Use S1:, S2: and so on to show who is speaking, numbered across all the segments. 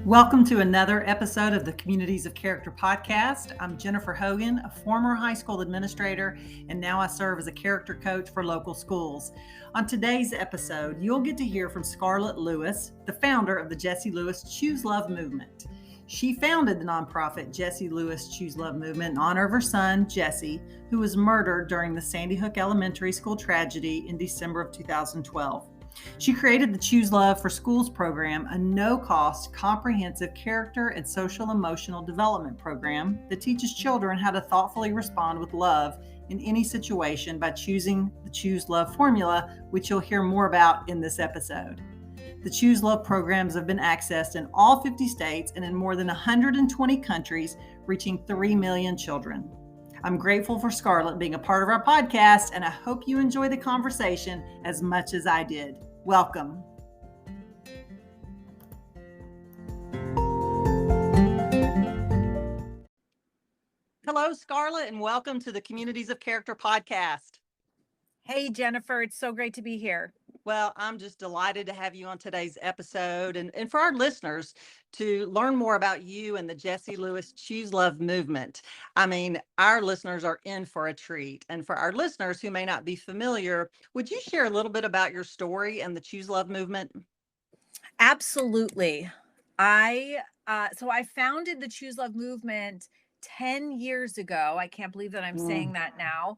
S1: Welcome to another episode of the Communities of Character podcast. I'm Jennifer Hogan, a former high school administrator, and now I serve as a character coach for local schools. On today's episode, you'll get to hear from Scarlett Lewis, the founder of the Jessie Lewis Choose Love movement. She founded the nonprofit Jessie Lewis Choose Love movement in honor of her son, Jesse, who was murdered during the Sandy Hook Elementary School tragedy in December of 2012. She created the Choose Love for Schools program, a no-cost, comprehensive character and social emotional development program that teaches children how to thoughtfully respond with love in any situation by choosing the Choose Love formula, which you'll hear more about in this episode. The Choose Love programs have been accessed in all 50 states and in more than 120 countries, reaching 3 million children. I'm grateful for Scarlett being a part of our podcast, and I hope you enjoy the conversation as much as I did. Welcome. Hello, Scarlett, and welcome to the Communities of Character podcast.
S2: Hey, Jennifer, it's so great to be here.
S1: Well, I'm just delighted to have you on today's episode and for our listeners to learn more about you and the Jessie Lewis Choose Love movement. I mean, our listeners are in for a treat. And for our listeners who may not be familiar, would you share a little bit about your story and the Choose Love movement?
S2: Absolutely. I founded the Choose Love movement 10 years ago. I can't believe that I'm saying that now.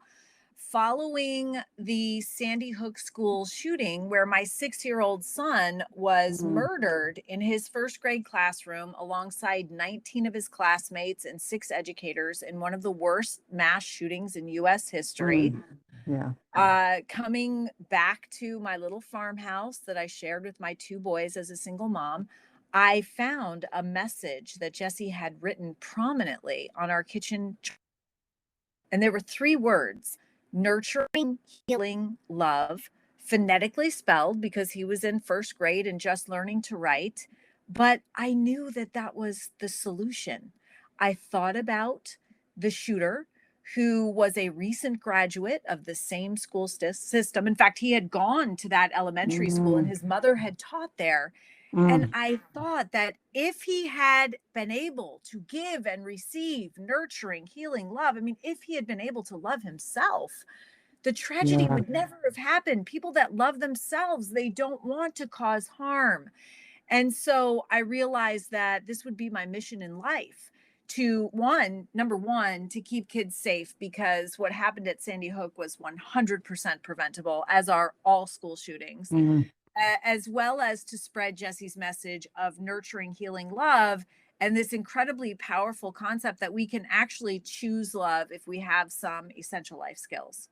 S2: Following the Sandy Hook school shooting, where my 6-year-old son was murdered in his first grade classroom alongside 19 of his classmates and 6 educators in one of the worst mass shootings in U.S. history. Coming back to my little farmhouse that I shared with my 2 boys as a single mom, I found a message that Jessie had written prominently on our kitchen. And there were 3 words: nurturing, healing, love, phonetically spelled because he was in first grade and just learning to write. But I knew that that was the solution. I thought about the shooter, who was a recent graduate of the same school system. In fact, he had gone to that elementary school and his mother had taught there. And I thought that if he had been able to give and receive nurturing, healing love, I mean, if he had been able to love himself, the tragedy would never have happened. People that love themselves, they don't want to cause harm. And so I realized that this would be my mission in life, to number one, to keep kids safe, because what happened at Sandy Hook was 100% preventable, as are all school shootings. As well as to spread Jessie's message of nurturing, healing, love, and this incredibly powerful concept that we can actually choose love if we have some essential life skills.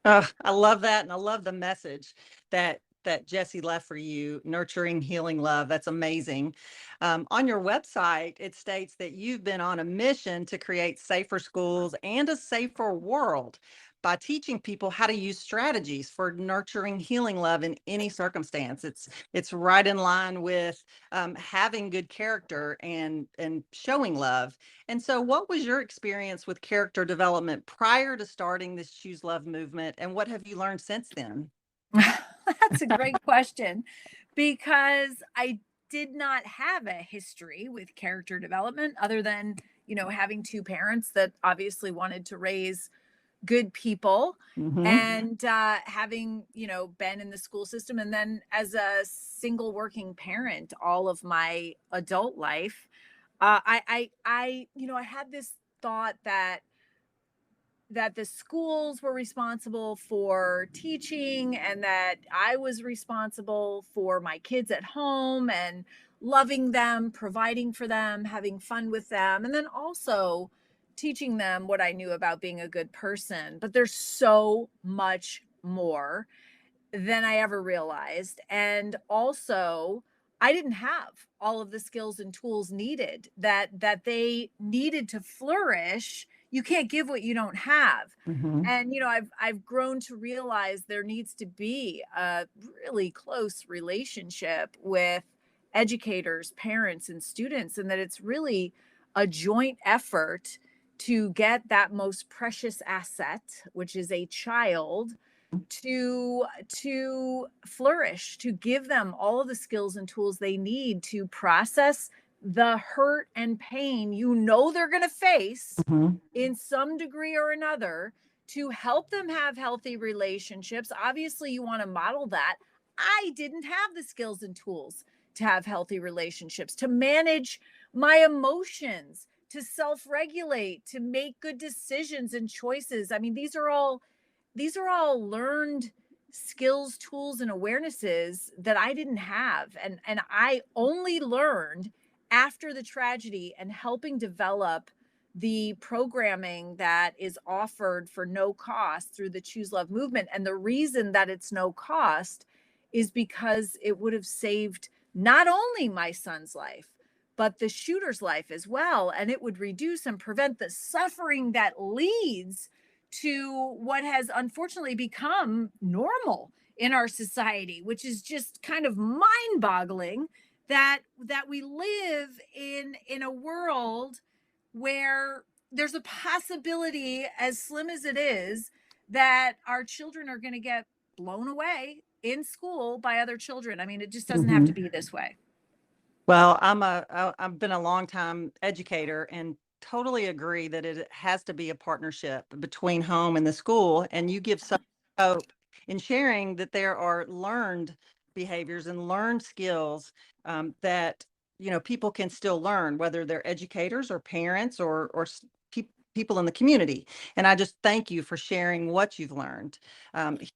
S1: I love that. And I love the message that Jessie left for you: nurturing, healing, love. That's amazing. On your website, it states that you've been on a mission to create safer schools and a safer world by teaching people how to use strategies for nurturing, healing love in any circumstance. It's right in line with having good character and showing love. And so what was your experience with character development prior to starting this Choose Love movement, and what have you learned since then?
S2: That's a great question, because I did not have a history with character development other than, having 2 parents that obviously wanted to raise good people, and having, been in the school system. And then as a single working parent, all of my adult life, I had this thought that the schools were responsible for teaching, and that I was responsible for my kids at home and loving them, providing for them, having fun with them, and then also teaching them what I knew about being a good person. But there's so much more than I ever realized. And also, I didn't have all of the skills and tools needed that they needed to flourish. You can't give what you don't have. And, I've grown to realize there needs to be a really close relationship with educators, parents, and students, and that it's really a joint effort to get that most precious asset, which is a child, to flourish, to give them all of the skills and tools they need to process the hurt and pain they're going to face
S1: Mm-hmm.
S2: in some degree or another, to help them have healthy relationships. Obviously, you want to model that. I didn't have the skills and tools to have healthy relationships, to manage my emotions, to self-regulate, to make good decisions and choices. I mean, these are all learned skills, tools, and awarenesses that I didn't have. And I only learned after the tragedy and helping develop the programming that is offered for no cost through the Choose Love movement. And the reason that it's no cost is because it would have saved not only my son's life, but the shooter's life as well. And it would reduce and prevent the suffering that leads to what has unfortunately become normal in our society, which is just kind of mind-boggling that we live in a world where there's a possibility, as slim as it is, that our children are going to get blown away in school by other children. I mean, it just doesn't have to be this way.
S1: Well, I've been a long time educator and totally agree that it has to be a partnership between home and the school. And you give some hope in sharing that there are learned behaviors and learned skills that people can still learn, whether they're educators or parents or people in the community. And I just thank you for sharing what you've learned.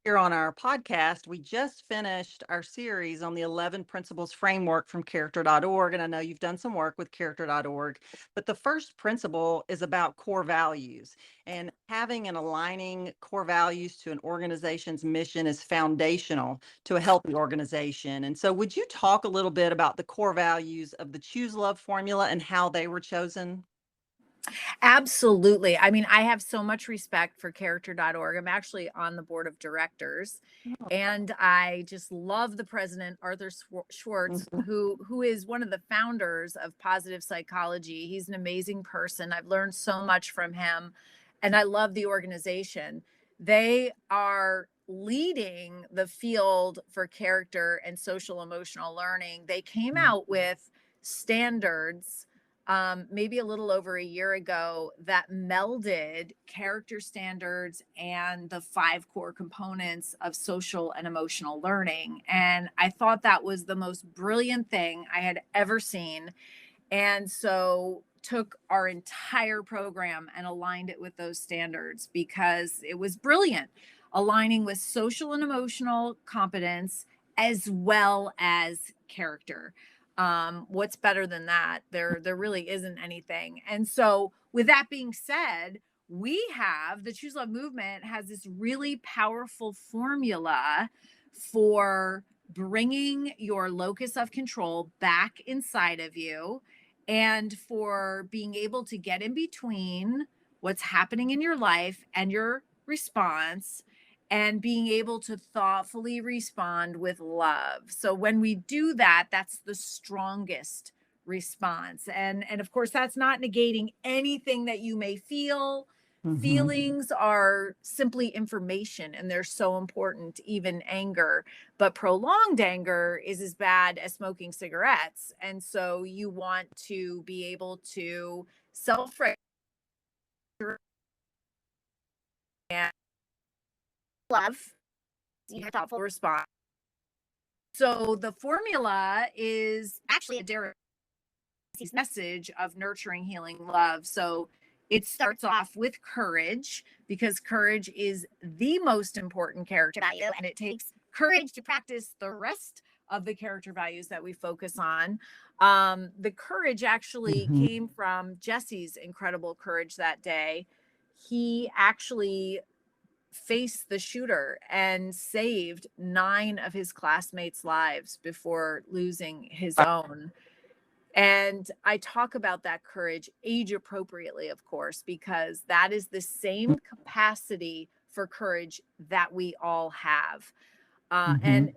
S1: Here on our podcast, we just finished our series on the 11 Principles Framework from character.org. And I know you've done some work with character.org, but the first principle is about core values. And having and aligning core values to an organization's mission is foundational to a healthy organization. And so would you talk a little bit about the core values of the Choose Love formula and how they were chosen?
S2: Absolutely. I mean, I have so much respect for character.org. I'm actually on the board of directors, and I just love the president, Arthur Schwartz, who is one of the founders of positive psychology. He's an amazing person. I've learned so much from him, and I love the organization. They are leading the field for character and social emotional learning. They came out with standards maybe a little over a year ago that melded character standards and the 5 core components of social and emotional learning. And I thought that was the most brilliant thing I had ever seen. And so took our entire program and aligned it with those standards because it was brilliant, aligning with social and emotional competence as well as character. What's better than that? There really isn't anything. And so with that being said, the Choose Love movement has this really powerful formula for bringing your locus of control back inside of you, and for being able to get in between what's happening in your life and your response, and being able to thoughtfully respond with love. So when we do that, that's the strongest response. And of course, that's not negating anything that you may feel. Feelings are simply information, and they're so important, even anger. But prolonged anger is as bad as smoking cigarettes. And so you want to be able to self-regulate and love your thoughtful response. So the formula is actually a derivation message of nurturing, healing, love. So it starts off with courage, because courage is the most important character value, and it takes courage to practice the rest of the character values that we focus on. The courage actually came from Jesse's incredible courage that day. He actually faced the shooter and saved 9 of his classmates' lives before losing his own. And I talk about that courage age appropriately, of course, because that is the same capacity for courage that we all have. And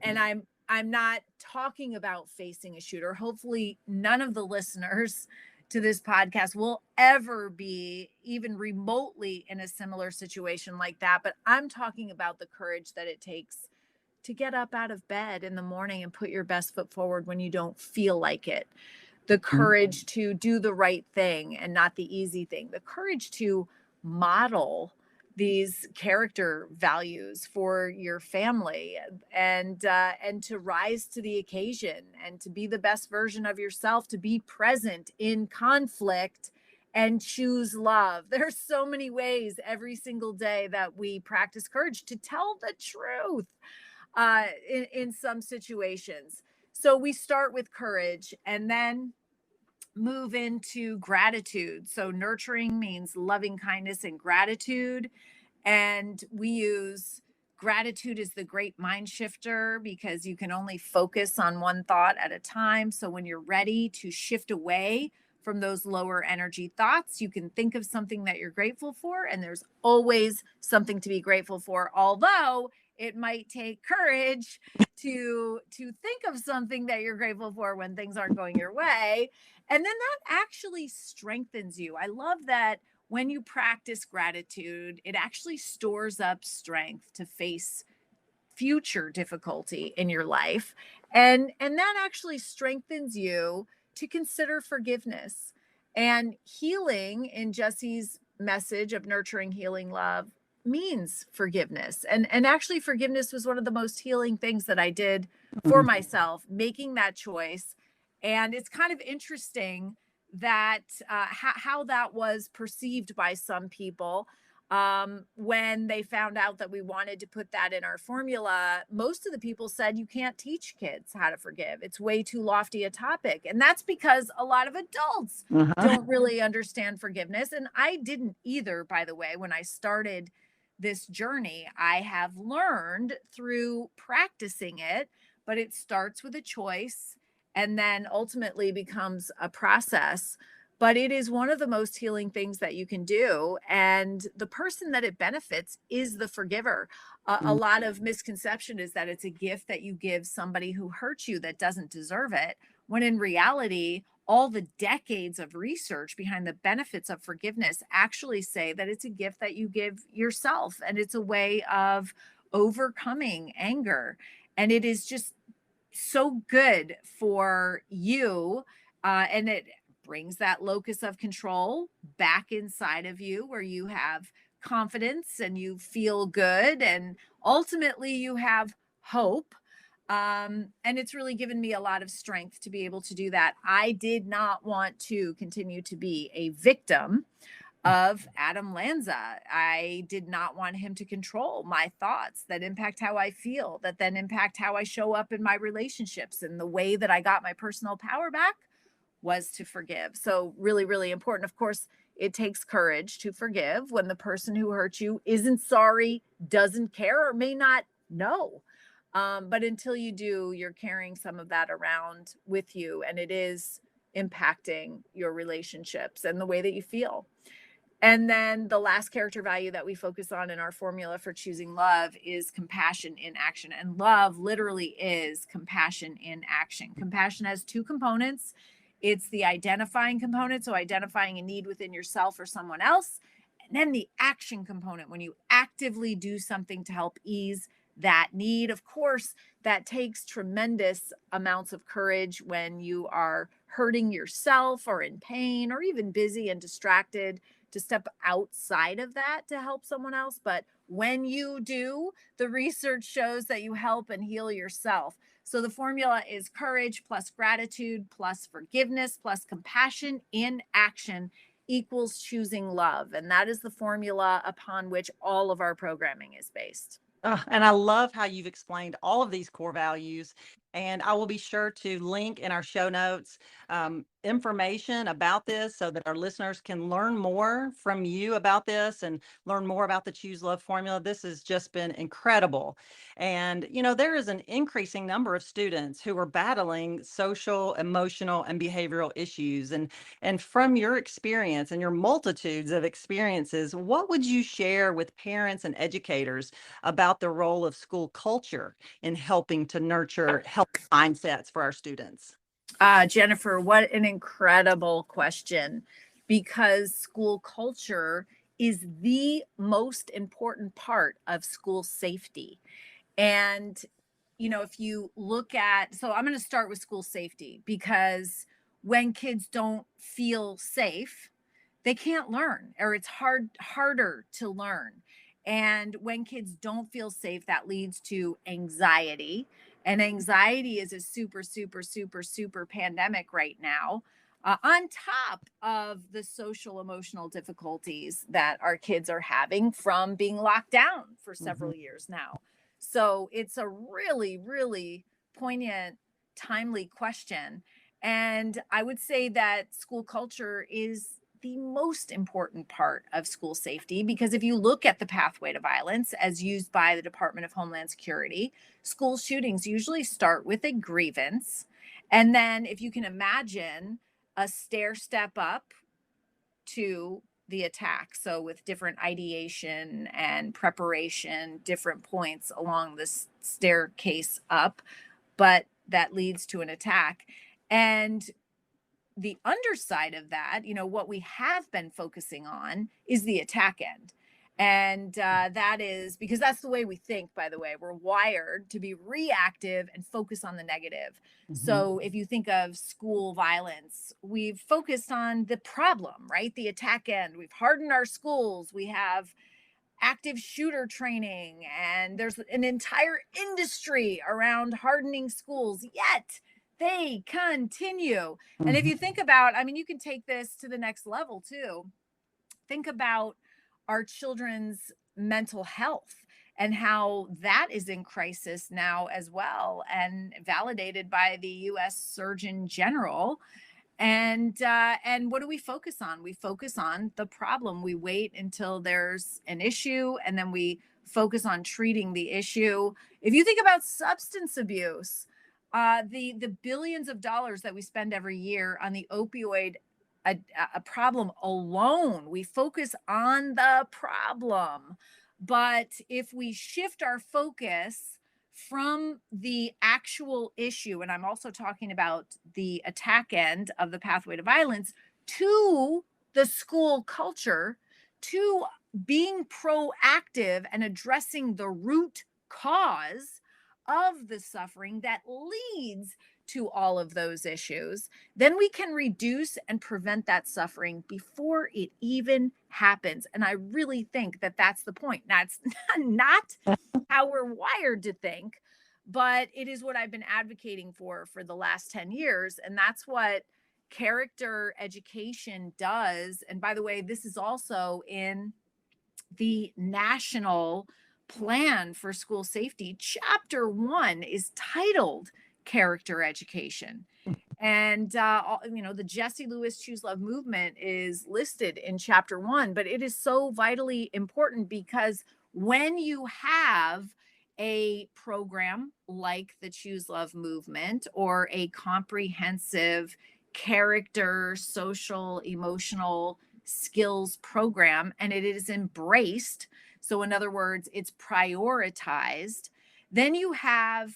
S2: I'm not talking about facing a shooter. Hopefully, none of the listeners to this podcast will ever be even remotely in a similar situation like that. But I'm talking about the courage that it takes to get up out of bed in the morning and put your best foot forward when you don't feel like it. the courage to do the right thing and not the easy thing, the courage to model these character values for your family, and to rise to the occasion and to be the best version of yourself, to be present in conflict and choose love. There's so many ways every single day that we practice courage to tell the truth in some situations. So we start with courage and then move into gratitude. So nurturing means loving kindness and gratitude. And we use gratitude as the great mind shifter because you can only focus on one thought at a time. So when you're ready to shift away from those lower energy thoughts, you can think of something that you're grateful for. And there's always something to be grateful for, although it might take courage to think of something that you're grateful for when things aren't going your way. And then that actually strengthens you. I love that when you practice gratitude, it actually stores up strength to face future difficulty in your life. And that actually strengthens you to consider forgiveness and healing. In Jesse's message of nurturing healing love means forgiveness. And actually forgiveness was one of the most healing things that I did for myself, making that choice. And it's kind of interesting that how that was perceived by some people when they found out that we wanted to put that in our formula. Most of the people said, you can't teach kids how to forgive. It's way too lofty a topic. And that's because a lot of adults don't really understand forgiveness. And I didn't either, by the way, when I started this journey. I have learned through practicing it, but it starts with a choice and then ultimately becomes a process. But it is one of the most healing things that you can do. And the person that it benefits is the forgiver. A lot of misconception is that it's a gift that you give somebody who hurt you that doesn't deserve it, when in reality, all the decades of research behind the benefits of forgiveness actually say that it's a gift that you give yourself. And it's a way of overcoming anger. And it is just so good for you. And it brings that locus of control back inside of you where you have confidence and you feel good. And ultimately, you have hope. And it's really given me a lot of strength to be able to do that. I did not want to continue to be a victim of Adam Lanza. I did not want him to control my thoughts that impact how I feel, that then impact how I show up in my relationships. And the way that I got my personal power back was to forgive. So really, really important. Of course, it takes courage to forgive when the person who hurt you isn't sorry, doesn't care, or may not know. But until you do, you're carrying some of that around with you, and it is impacting your relationships and the way that you feel. And then the last character value that we focus on in our formula for choosing love is compassion in action. And love literally is compassion in action. Compassion has two components. It's the identifying component, so identifying a need within yourself or someone else, and then the action component, when you actively do something to help ease that need. Of course, that takes tremendous amounts of courage when you are hurting yourself or in pain or even busy and distracted, to step outside of that to help someone else. But when you do, the research shows that you help and heal yourself. So the formula is courage plus gratitude plus forgiveness plus compassion in action equals choosing love. And that is the formula upon which all of our programming is based.
S3: And I love how you've explained all of these core values. And I will be sure to link in our show notes information about this so that our listeners can learn more from you about this and learn more about the Choose Love formula. This has just been incredible. And, you know, there is an increasing number of students who are battling social, emotional, and behavioral issues. And from your experience and your multitudes of experiences, what would you share with parents and educators about the role of school culture in helping to nurture healthy mindsets for our students?
S2: Jennifer, what an incredible question, because school culture is the most important part of school safety. And, you know, if you look at, so I'm going to start with school safety, because when kids don't feel safe, they can't learn, or it's harder to learn. And when kids don't feel safe, that leads to anxiety. And anxiety is a super pandemic right now, on top of the social emotional difficulties that our kids are having from being locked down for several years now. So it's a really poignant, timely question. And I would say that school culture is the most important part of school safety, because if you look at the pathway to violence as used by the Department of Homeland Security, school shootings usually start with a grievance. And then, if you can imagine, a stair step up to the attack. So, with different ideation and preparation, different points along this staircase up, but that leads to an attack. And the underside of that, what we have been focusing on is the attack end. And that is because that's the way we think, by the way. We're wired to be reactive and focus on the negative. So if you think of school violence, we've focused on the problem, right? The attack end. We've hardened our schools. We have active shooter training, and there's an entire industry around hardening schools, yet they continue. And if you think about, you can take this to the next level too. Think about our children's mental health and how that is in crisis now as well, and validated by the U.S. Surgeon General. And what do we focus on? We focus on the problem. We wait until there's an issue, and then we focus on treating the issue. If you think about substance abuse, the billions of dollars that we spend every year on the opioid a problem alone, we focus on the problem. But if we shift our focus from the actual issue, and I'm also talking about the attack end of the pathway to violence, to the school culture, to being proactive and addressing the root cause of the suffering that leads to all of those issues, then we can reduce and prevent that suffering before it even happens. And I really think that that's the point. Now, it's not how we're wired to think, but it is what I've been advocating for the last 10 years. And that's what character education does. And by the way, this is also in the national plan for school safety. Chapter 1 is titled Character Education. And, the Jessie Lewis Choose Love movement is listed in Chapter 1, but it is so vitally important because when you have a program like the Choose Love movement, or a comprehensive character, social, emotional skills program, and it is embraced, so in other words, it's prioritized, then you have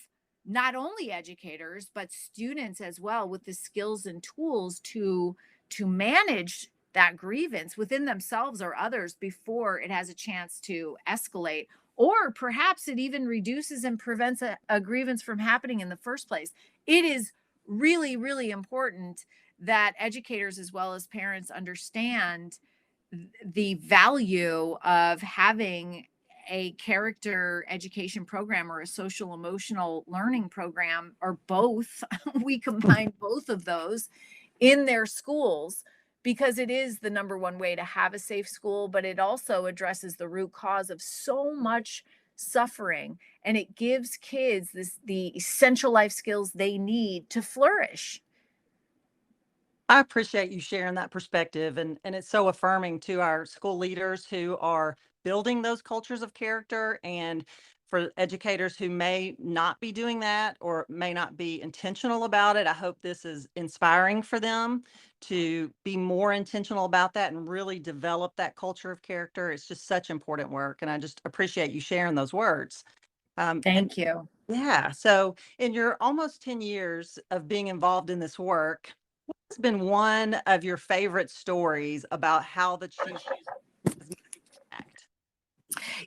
S2: not only educators, but students as well, with the skills and tools to manage that grievance within themselves or others before it has a chance to escalate, or perhaps it even reduces and prevents a grievance from happening in the first place. It is really important that educators as well as parents understand the value of having a character education program or a social emotional learning program, or both. We combine both of those in their schools, because it is the number one way to have a safe school, but it also addresses the root cause of so much suffering, and it gives kids the essential life skills they need to flourish.
S3: I appreciate you sharing that perspective, and it's so affirming to our school leaders who are building those cultures of character, and for educators who may not be doing that or may not be intentional about it. I hope this is inspiring for them to be more intentional about that and really develop that culture of character. It's just such important work, and I just appreciate you sharing those words.
S2: Thank you.
S3: Yeah, so in your almost 10 years of being involved in this work, what's been one of your favorite stories about how the chief act?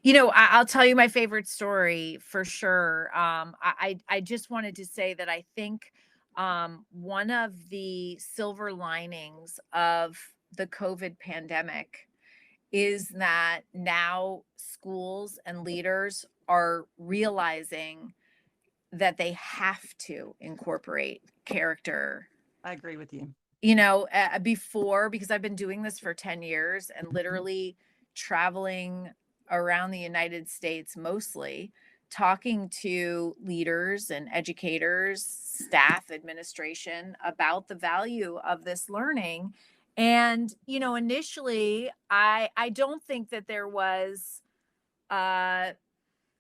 S2: I'll tell you my favorite story for sure. I just wanted to say that I think One of the silver linings of the COVID pandemic is that now schools and leaders are realizing that they have to incorporate character.
S3: I agree with you.
S2: Before, because I've been doing this for 10 years and literally traveling around the United States, mostly talking to leaders and educators, staff, administration about the value of this learning. And, initially, I don't think that there was uh,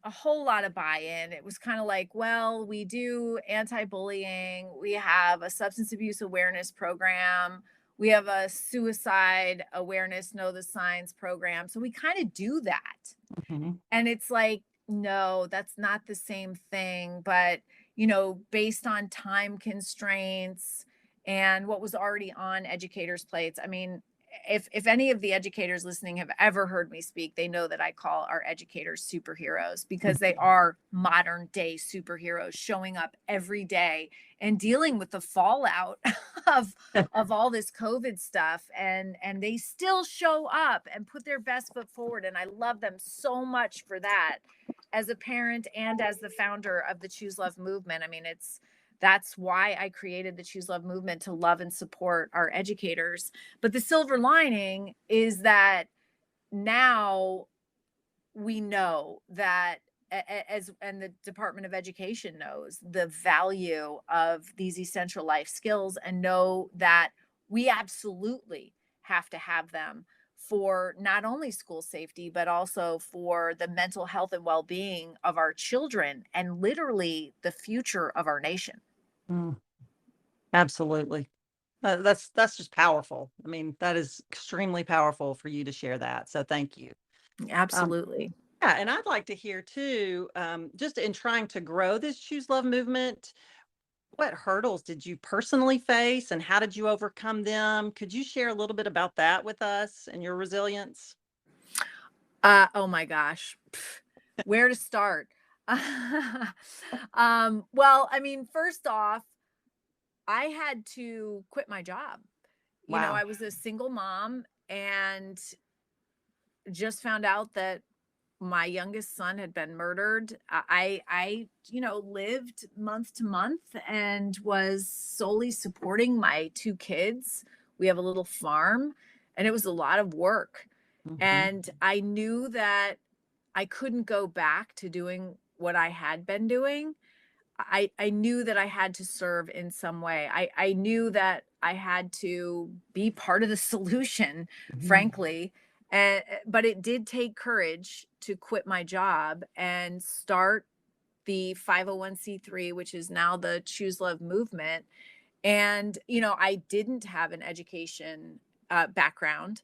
S2: a whole lot of buy-in. It was kind of like, well, we do anti-bullying, we have a substance abuse awareness program, we have a suicide awareness, know the signs program. So we kind of do that.
S3: Mhm.
S2: And it's like, no, that's not the same thing. But, based on time constraints and what was already on educators' plates, I mean, if any of the educators listening have ever heard me speak, they know that I call our educators superheroes, because they are modern day superheroes showing up every day and dealing with the fallout of all this COVID stuff, and they still show up and put their best foot forward, and I love them so much for that. As a parent and as the founder of the Choose Love movement, I mean, that's why I created the Choose Love movement, to love and support our educators. But the silver lining is that now we know that, and the Department of Education knows the value of these essential life skills, and know that we absolutely have to have them for not only school safety, but also for the mental health and well-being of our children, and literally the future of our nation.
S3: Mm, absolutely. That's just powerful. I mean, that is extremely powerful for you to share that. So thank you. Um,
S2: Absolutely.
S3: yeah, and I'd like to hear too, just in trying to grow this Choose Love movement, what hurdles did you personally face and how did you overcome them? Could you share a little bit about that with us and your resilience?
S2: Oh my gosh. Where to start? Well, I mean, first off, I had to quit my job.
S3: Wow.
S2: I was a single mom and just found out that my youngest son had been murdered. I lived month to month and was solely supporting my two kids. We have a little farm, and it was a lot of work.
S3: Mhm.
S2: And I knew that I couldn't go back to doing what I had been doing. I knew that I had to serve in some way. I knew that I had to be part of the solution,
S3: Mhm.
S2: frankly. And but it did take courage to quit my job and start the 501(c)(3), which is now the Choose Love movement. And I didn't have an education background,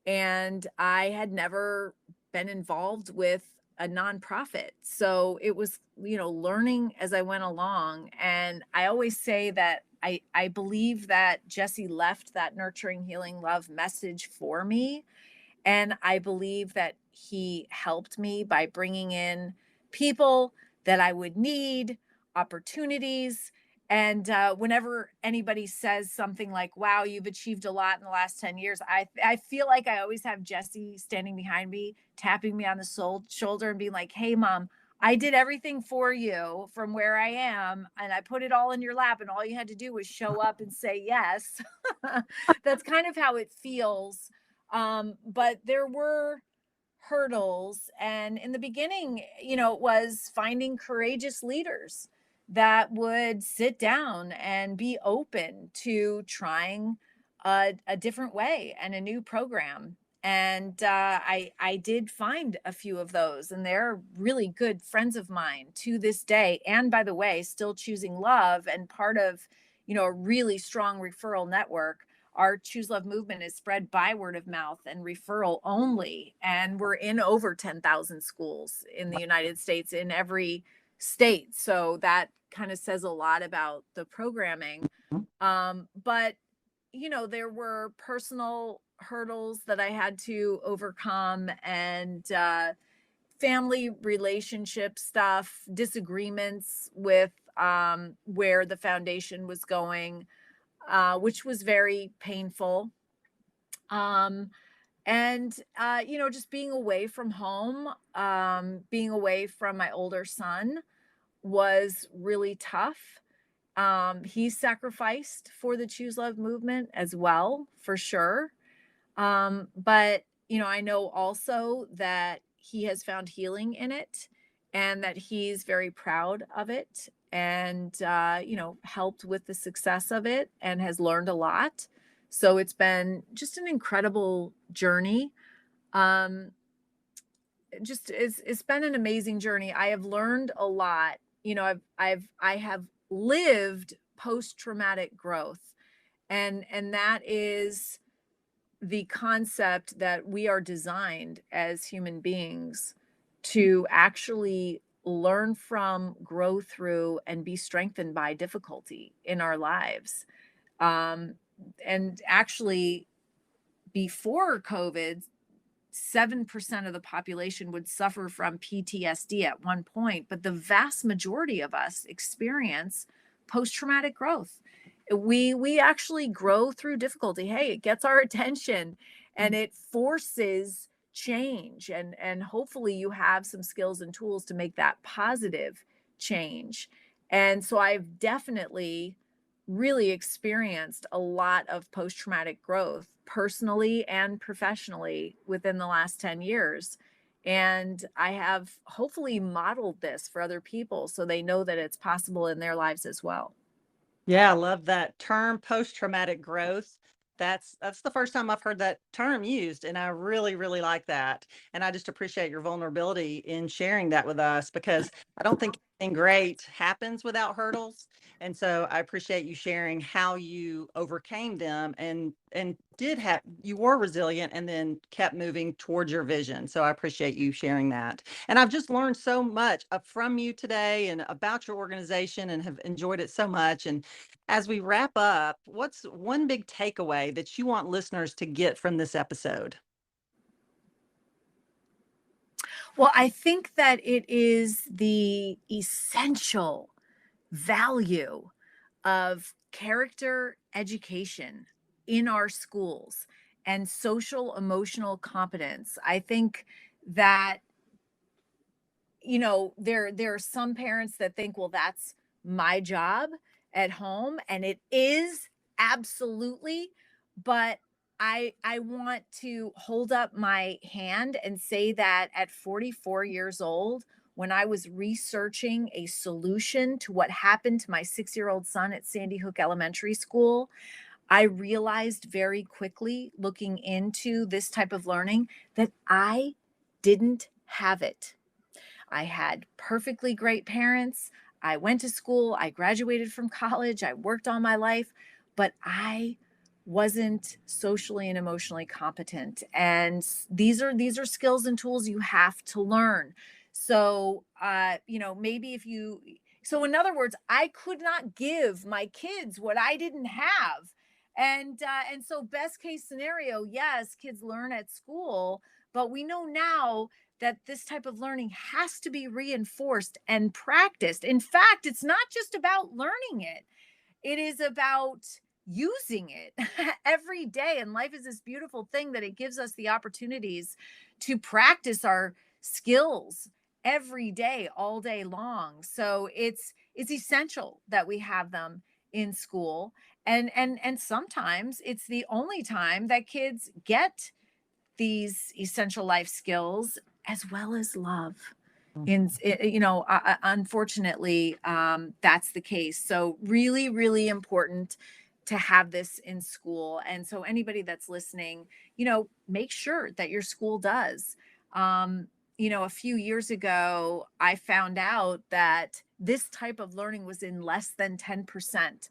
S2: and I had never been involved with a nonprofit. So it was, learning as I went along. And I always say that I believe that Jesse left that nurturing, healing, love message for me. And I believe that he helped me by bringing in people that I would need, opportunities. And whenever anybody says something like, wow, you've achieved a lot in the last 10 years, I feel like I always have Jesse standing behind me, tapping me on the shoulder and being like, hey, mom, I did everything for you from where I am, and I put it all in your lap, and all you had to do was show up and say yes. That's kind of how it feels. But there were hurdles. And in the beginning, it was finding courageous leaders that would sit down and be open to trying a different way and a new program. And I did find a few of those, and they're really good friends of mine to this day. And by the way, still choosing love and part of, a really strong referral network. Our Choose Love movement is spread by word of mouth and referral only. And we're in over 10,000 schools in the United States, in every state. So that kind of says a lot about the programming.
S3: Mhm.
S2: But, there were personal hurdles that I had to overcome, and family relationship stuff, disagreements with where the foundation was going, which was very painful. Um, and just being away from home, being away from my older son was really tough. He sacrificed for the Choose Love movement as well, for sure. But I know also that he has found healing in it and that he's very proud of it and, helped with the success of it and has learned a lot. So it's been just an incredible journey. Um, it's been an amazing journey. I have learned a lot. I have lived post-traumatic growth, and that is the concept that we are designed as human beings to actually learn from, grow through, and be strengthened by difficulty in our lives. Um, and actually, before COVID, 7% of the population would suffer from PTSD at one point, but the vast majority of us experience post-traumatic growth. We actually grow through difficulty. Hey, it gets our attention and it forces change, and hopefully you have some skills and tools to make that positive change. And so I've definitely really experienced a lot of post-traumatic growth personally and professionally within the last 10 years. And I have hopefully modeled this for other people so they know that it's possible in their lives as well.
S3: Yeah, I love that term, post-traumatic growth. That's the first time I've heard that term used, and I really, really like that. And I just appreciate your vulnerability in sharing that with us because I don't think anything great happens without hurdles. And so I appreciate you sharing how you overcame them and you were resilient and then kept moving towards your vision. So I appreciate you sharing that. And I've just learned so much from you today and about your organization and have enjoyed it so much. And as we wrap up, what's one big takeaway that you want listeners to get from this episode?
S2: Well, I think that it is the essential value of character education in our schools and social emotional competence. I think that there are some parents that think, well, that's my job at home, and it is absolutely. But I want to hold up my hand and say that at 44 years old, when I was researching a solution to what happened to my 6-year-old son at Sandy Hook Elementary School, I realized very quickly, looking into this type of learning, that I didn't have it. I had perfectly great parents. I went to school. I graduated from college. I worked all my life, but I wasn't socially and emotionally competent. And these are skills and tools you have to learn. So, maybe so in other words, I could not give my kids what I didn't have. And so best case scenario, yes, kids learn at school, but we know now that this type of learning has to be reinforced and practiced. In fact, it's not just about learning it, it is about using it every day. And life is this beautiful thing that it gives us the opportunities to practice our skills every day, all day long. So it's essential that we have them in school. And sometimes it's the only time that kids get these essential life skills as well as love. Unfortunately, that's the case. So really, really important to have this in school. And so anybody that's listening, make sure that your school does. A few years ago, I found out that this type of learning was in less than 10%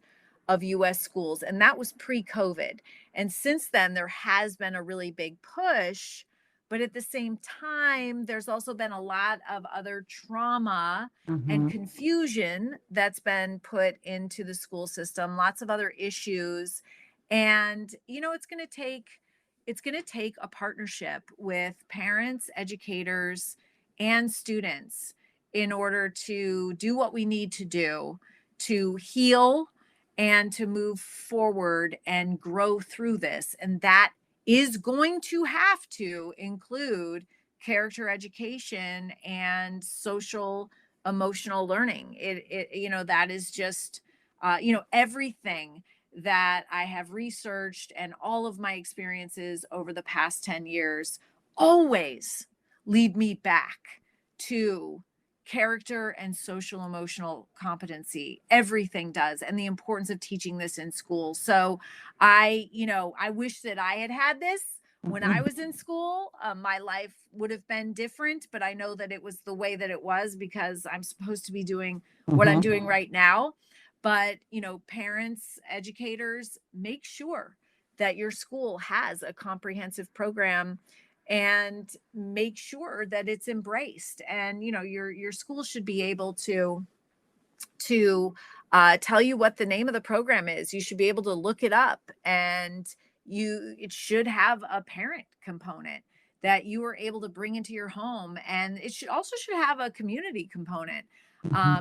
S2: of US schools, and that was pre-COVID. And since then, there has been a really big push. But at the same time, there's also been a lot of other trauma and confusion that's been put into the school system, lots of other issues. And, it's going to take a partnership with parents, educators, and students in order to do what we need to do to heal and to move forward and grow through this. And that is going to have to include character education and social emotional learning. That is just, everything that I have researched and all of my experiences over the past 10 years always lead me back to character and social emotional competency. Everything does, and the importance of teaching this in school. So I wish that I had this when I was in school. My life would have been different, but I know that it was the way that it was because I'm supposed to be doing what I'm doing right now. But parents, educators, make sure that your school has a comprehensive program and make sure that it's embraced. And your school should be able to tell you what the name of the program is. You should be able to look it up, and it should have a parent component that you are able to bring into your home, and it should have a community component.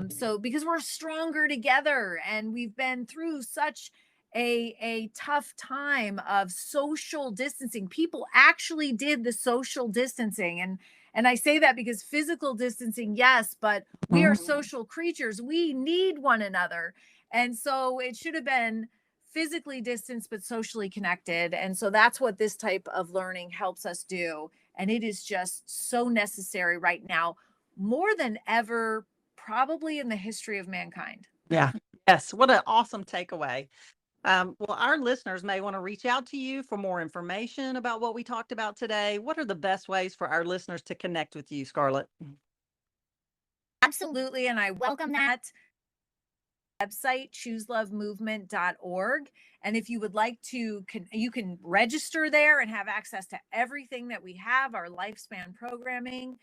S2: So because we're stronger together, and we've been through such a tough time of social distancing. People actually did the social distancing, and I say that because physical distancing, yes, but we are social creatures. We need one another. And so it should have been physically distanced, but socially connected. And so that's what this type of learning helps us do. And it is just so necessary right now, more than ever, probably in the history of mankind.
S3: Yeah. Yes. What an awesome takeaway. Well, our listeners may want to reach out to you for more information about what we talked about today. What are the best ways for our listeners to connect with you, Scarlett?
S2: Absolutely. And I welcome that. Website chooselovemovement.org, and if you would like to, you can register there and have access to everything that we have, our lifespan programming.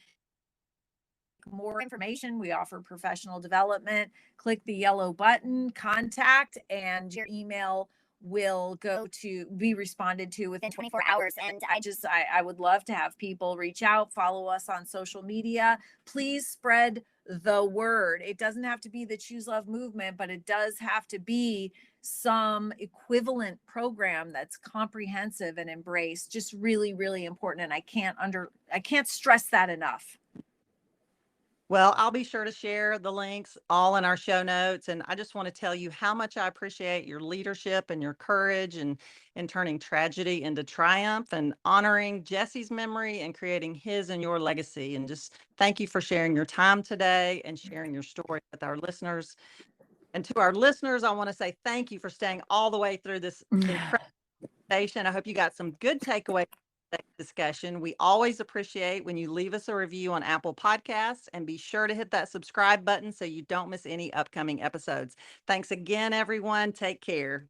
S2: More information, we offer professional development. Click the yellow button, contact, and your email will be responded to within 24 hours. And I would love to have people reach out, follow us on social media. Please spread the word. It doesn't have to be the Choose Love movement, but it does have to be some equivalent program that's comprehensive and embraced. Just really, really important. And I can't stress that enough.
S3: Well, I'll be sure to share the links all in our show notes. And I just want to tell you how much I appreciate your leadership and your courage and in turning tragedy into triumph and honoring Jesse's memory and creating his and your legacy. And just thank you for sharing your time today and sharing your story with our listeners. And to our listeners, I want to say thank you for staying all the way through this incredible conversation. I hope you got some good takeaways discussion. We always appreciate when you leave us a review on Apple Podcasts, and be sure to hit that subscribe button so you don't miss any upcoming episodes. Thanks again, everyone. Take care.